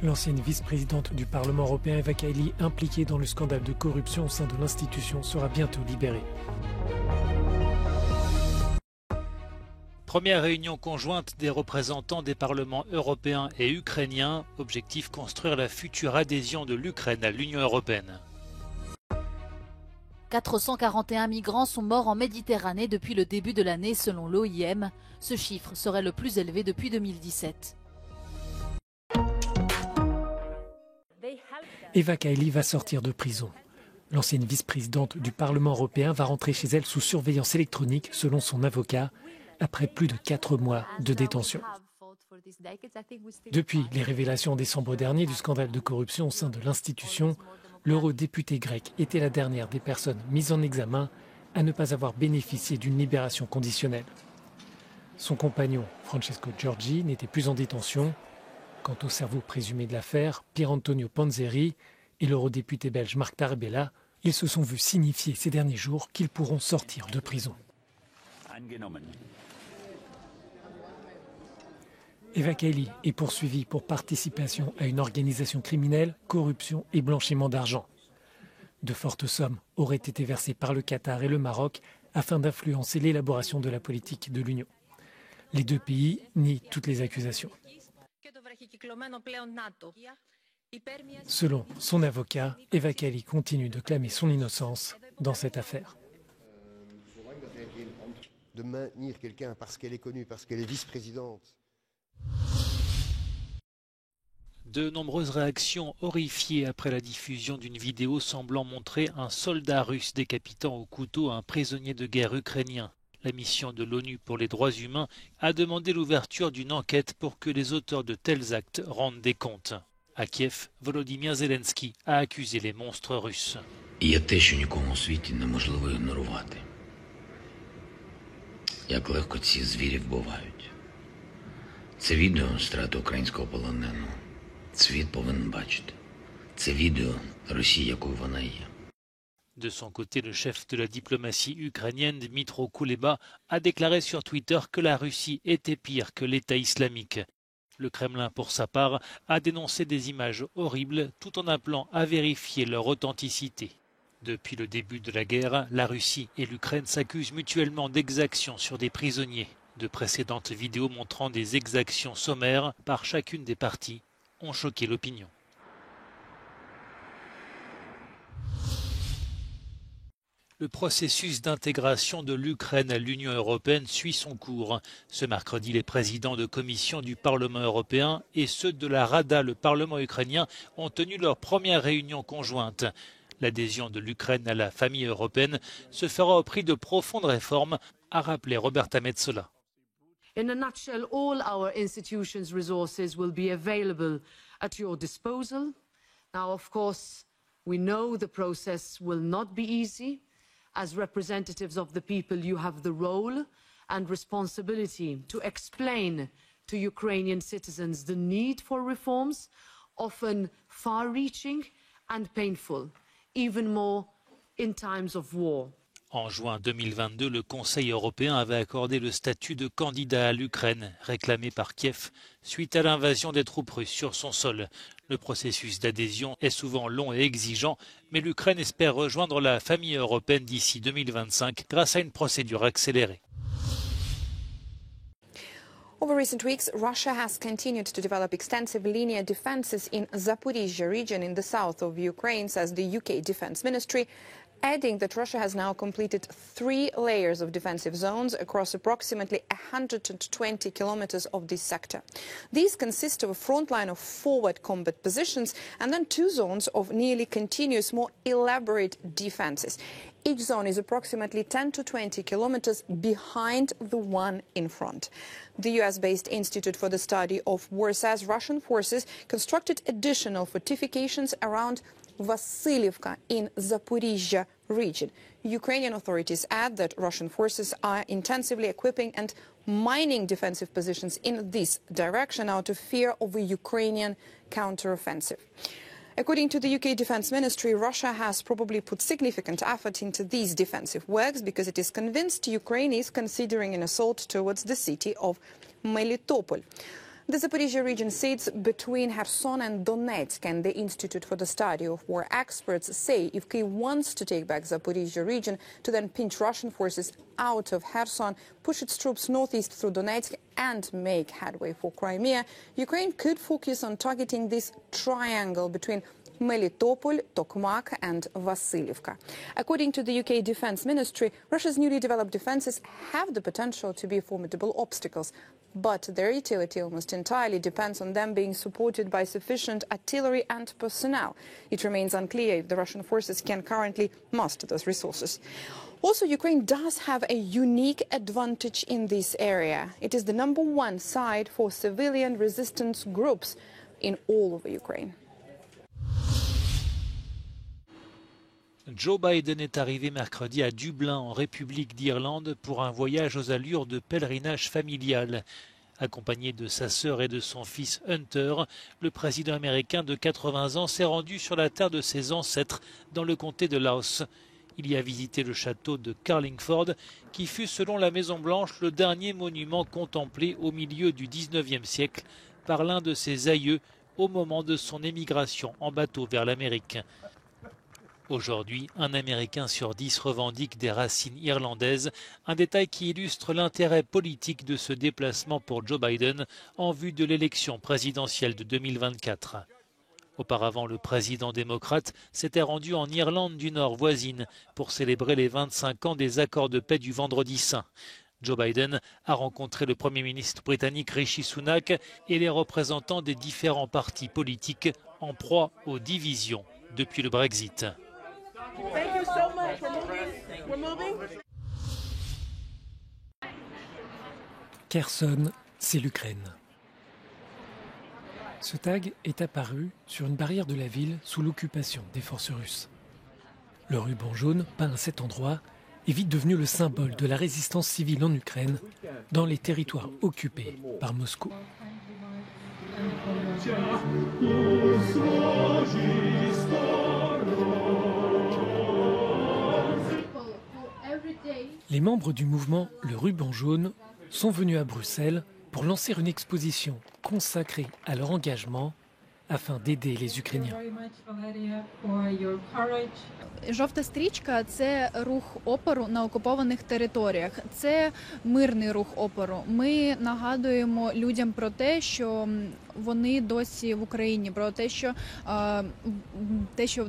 L'ancienne vice-présidente du Parlement européen, Eva Kaili, impliquée dans le scandale de corruption au sein de l'institution, sera bientôt libérée. Première réunion conjointe des représentants des parlements européens et ukrainiens. Objectif: construire la future adhésion de l'Ukraine à l'Union européenne. 441 migrants sont morts en Méditerranée depuis le début de l'année selon l'OIM. Ce chiffre serait le plus élevé depuis 2017. Eva Kaili va sortir de prison. L'ancienne vice-présidente du Parlement européen va rentrer chez elle sous surveillance électronique, selon son avocat, après plus de 4 mois de détention. Depuis les révélations en décembre dernier du scandale de corruption au sein de l'institution, l'eurodéputé grec était la dernière des personnes mises en examen à ne pas avoir bénéficié d'une libération conditionnelle. Son compagnon, Francesco Giorgi, n'était plus en détention. Quant au cerveau présumé de l'affaire, Pier Antonio Panzeri et l'eurodéputé belge Marc Tarabella, ils se sont vus signifier ces derniers jours qu'ils pourront sortir de prison. Eva Kaili est poursuivie pour participation à une organisation criminelle, corruption et blanchiment d'argent. De fortes sommes auraient été versées par le Qatar et le Maroc afin d'influencer l'élaboration de la politique de l'Union. Les deux pays nient toutes les accusations. Selon son avocat, Eva Kaili continue de clamer son innocence dans cette affaire. De maintenir quelqu'un parce qu'elle est connue, parce qu'elle est vice-présidente. De nombreuses réactions horrifiées après la diffusion d'une vidéo semblant montrer un soldat russe décapitant au couteau un prisonnier de guerre ukrainien. La mission de l'ONU pour les droits humains a demandé l'ouverture d'une enquête pour que les auteurs de tels actes rendent des comptes. À Kiev, Volodymyr Zelensky a accusé les monstres russes. Є те, що нікому у світі неможливо ігнорувати. Як легко ці звірі вбивають. Це відео страти українського полоненого. Світ повинен бачити. Це відео Росії, якою вона є. De son côté, le chef de la diplomatie ukrainienne, Dmytro Kuleba, a déclaré sur Twitter que la Russie était pire que l'État islamique. Le Kremlin, pour sa part, a dénoncé des images horribles tout en appelant à vérifier leur authenticité. Depuis le début de la guerre, la Russie et l'Ukraine s'accusent mutuellement d'exactions sur des prisonniers. De précédentes vidéos montrant des exactions sommaires par chacune des parties ont choqué l'opinion. Le processus d'intégration de l'Ukraine à l'Union européenne suit son cours. Ce mercredi, les présidents de commission du Parlement européen et ceux de la Rada, le Parlement ukrainien, ont tenu leur première réunion conjointe. L'adhésion de l'Ukraine à la famille européenne se fera au prix de profondes réformes, a rappelé Roberta Metsola. In a nutshell, all our institutions' resources will be available at your disposal. Now, of course, we know the process will not be easy. As representatives of the people, you have the role and responsibility to explain to Ukrainian citizens the need for reforms, often far-reaching and painful, even more in times of war. En juin 2022, le Conseil européen avait accordé le statut de candidat à l'Ukraine, réclamé par Kiev, suite à l'invasion des troupes russes sur son sol. Le processus d'adhésion est souvent long et exigeant, mais l'Ukraine espère rejoindre la famille européenne d'ici 2025 grâce à une procédure accélérée. Over recent weeks, Russia has continued to develop extensive linear defenses in Zaporizhzhia region in the south of Ukraine, says the UK Defense Ministry, adding that Russia has now completed 3 layers of defensive zones across approximately 120 kilometers of this sector. These consist of a front line of forward combat positions and then 2 zones of nearly continuous, more elaborate defenses. Each zone is approximately 10 to 20 kilometers behind the one in front. The US-based Institute for the Study of War says Russian forces constructed additional fortifications around Vasilievka in Zaporizhzhia region. Ukrainian authorities add that Russian forces are intensively equipping and mining defensive positions in this direction out of fear of a Ukrainian counteroffensive. According to the UK Defense Ministry, Russia has probably put significant effort into these defensive works because it is convinced Ukraine is considering an assault towards the city of Melitopol. The Zaporizhzhia region sits between Kherson and Donetsk, and the Institute for the Study of War experts say if Kyiv wants to take back Zaporizhzhia region to then pinch Russian forces out of Kherson, push its troops northeast through Donetsk and make headway for Crimea, Ukraine could focus on targeting this triangle between Melitopol, Tokmak and Vasilivka. According to the UK Defence Ministry, Russia's newly developed defences have the potential to be formidable obstacles, but their utility almost entirely depends on them being supported by sufficient artillery and personnel. It remains unclear if the Russian forces can currently muster those resources. Also, Ukraine does have a unique advantage in this area. It is the #1 site for civilian resistance groups in all over Ukraine. Joe Biden est arrivé mercredi à Dublin, en République d'Irlande, pour un voyage aux allures de pèlerinage familial. Accompagné de sa sœur et de son fils Hunter, le président américain de 80 ans s'est rendu sur la terre de ses ancêtres dans le comté de Louth. Il y a visité le château de Carlingford, qui fut, selon la Maison-Blanche, le dernier monument contemplé au milieu du XIXe siècle par l'un de ses aïeux au moment de son émigration en bateau vers l'Amérique. Aujourd'hui, un Américain sur 10 revendique des racines irlandaises, un détail qui illustre l'intérêt politique de ce déplacement pour Joe Biden en vue de l'élection présidentielle de 2024. Auparavant, le président démocrate s'était rendu en Irlande du Nord voisine pour célébrer les 25 ans des accords de paix du Vendredi Saint. Joe Biden a rencontré le Premier ministre britannique Rishi Sunak et les représentants des différents partis politiques en proie aux divisions depuis le Brexit. Thank you so much. We're moving. Kherson, c'est l'Ukraine. Ce tag est apparu sur une barrière de la ville sous l'occupation des forces russes. Le ruban jaune, peint à cet endroit, est vite devenu le symbole de la résistance civile en Ukraine dans les territoires occupés par Moscou. Les membres du mouvement Le Ruban Jaune sont venus à Bruxelles pour lancer une exposition consacrée à leur engagement afin d'aider les Ukrainiens. Жовта стрічка – це рух опору на окупованих територіях. Це мирний рух опору. Ми нагадуємо людям про те, що вони досі в Україні, про те, що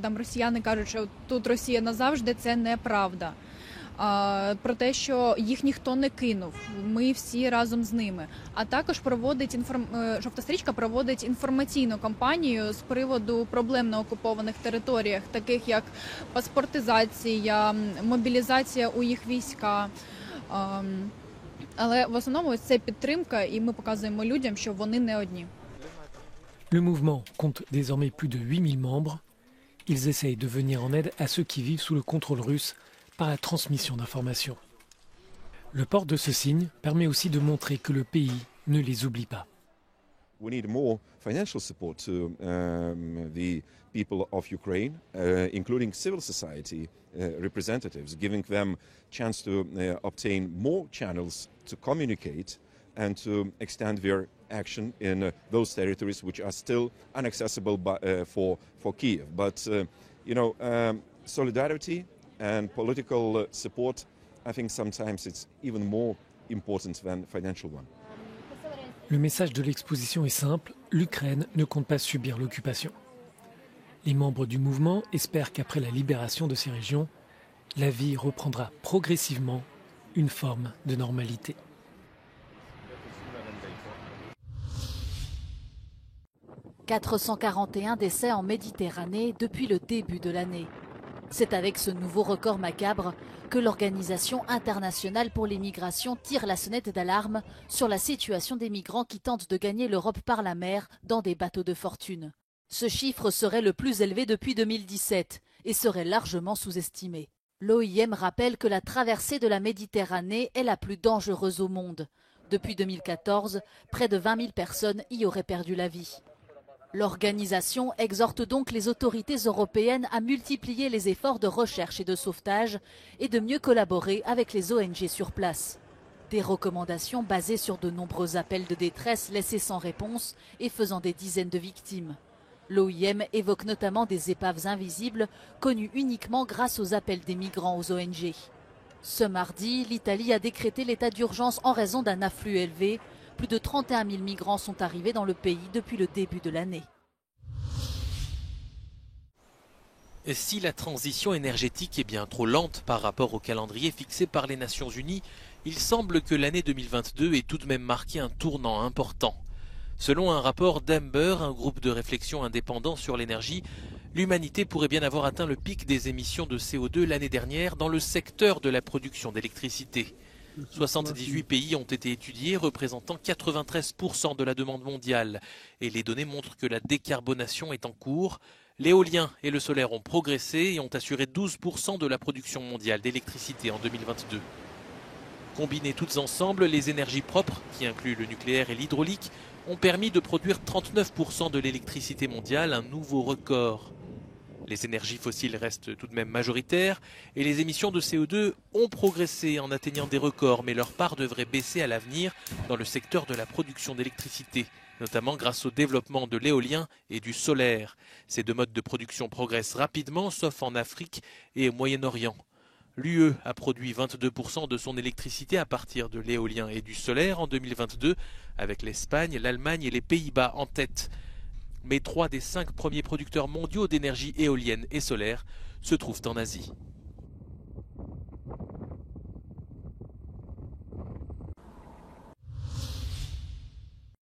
там росіяни кажуть, що тут Росія назавжди, це неправда. Про те, що їх ніхто не кинув, ми всі разом з ними. А також Жовта стрічка проводить інформаційну кампанію з приводу проблем на окупованих територіях, таких як паспортизація, мобілізація у їх війська. Але в основному це підтримка, і ми показуємо людям, що вони не одні. Le mouvement compte désormais plus de 8000 membres. Ils essayent de venir en aide à ceux qui vivent sous le contrôle russe par la transmission d'informations. Le port de ce signe permet aussi de montrer que le pays ne les oublie pas. We need more financial support to the people of Ukraine, including civil society representatives, giving them chance to obtain more channels to communicate and to extend their action in those territories which are still inaccessible for Kyiv. But, solidarity and political support, I think sometimes it's even more important than financial one. Le message de l'exposition est simple, l'Ukraine ne compte pas subir l'occupation. Les membres du mouvement espèrent qu'après la libération de ces régions, la vie reprendra progressivement une forme de normalité. « 441 décès en Méditerranée depuis le début de l'année. C'est avec ce nouveau record macabre que l'Organisation internationale pour les migrations tire la sonnette d'alarme sur la situation des migrants qui tentent de gagner l'Europe par la mer dans des bateaux de fortune. Ce chiffre serait le plus élevé depuis 2017 et serait largement sous-estimé. L'OIM rappelle que la traversée de la Méditerranée est la plus dangereuse au monde. Depuis 2014, près de 20 000 personnes y auraient perdu la vie. L'organisation exhorte donc les autorités européennes à multiplier les efforts de recherche et de sauvetage et de mieux collaborer avec les ONG sur place. Des recommandations basées sur de nombreux appels de détresse laissés sans réponse et faisant des dizaines de victimes. L'OIM évoque notamment des épaves invisibles connues uniquement grâce aux appels des migrants aux ONG. Ce mardi, l'Italie a décrété l'état d'urgence en raison d'un afflux élevé. Plus de 31 000 migrants sont arrivés dans le pays depuis le début de l'année. Et si la transition énergétique est bien trop lente par rapport au calendrier fixé par les Nations Unies, il semble que l'année 2022 ait tout de même marqué un tournant important. Selon un rapport d'Amber, un groupe de réflexion indépendant sur l'énergie, l'humanité pourrait bien avoir atteint le pic des émissions de CO2 l'année dernière dans le secteur de la production d'électricité. 78 pays ont été étudiés, représentant 93% de la demande mondiale. Et les données montrent que la décarbonation est en cours. L'éolien et le solaire ont progressé et ont assuré 12% de la production mondiale d'électricité en 2022. Combinées toutes ensemble, les énergies propres, qui incluent le nucléaire et l'hydraulique, ont permis de produire 39% de l'électricité mondiale, un nouveau record. Les énergies fossiles restent tout de même majoritaires et les émissions de CO2 ont progressé en atteignant des records, mais leur part devrait baisser à l'avenir dans le secteur de la production d'électricité, notamment grâce au développement de l'éolien et du solaire. Ces deux modes de production progressent rapidement, sauf en Afrique et au Moyen-Orient. L'UE a produit 22% de son électricité à partir de l'éolien et du solaire en 2022, avec l'Espagne, l'Allemagne et les Pays-Bas en tête. Mais 3 des 5 premiers producteurs mondiaux d'énergie éolienne et solaire se trouvent en Asie.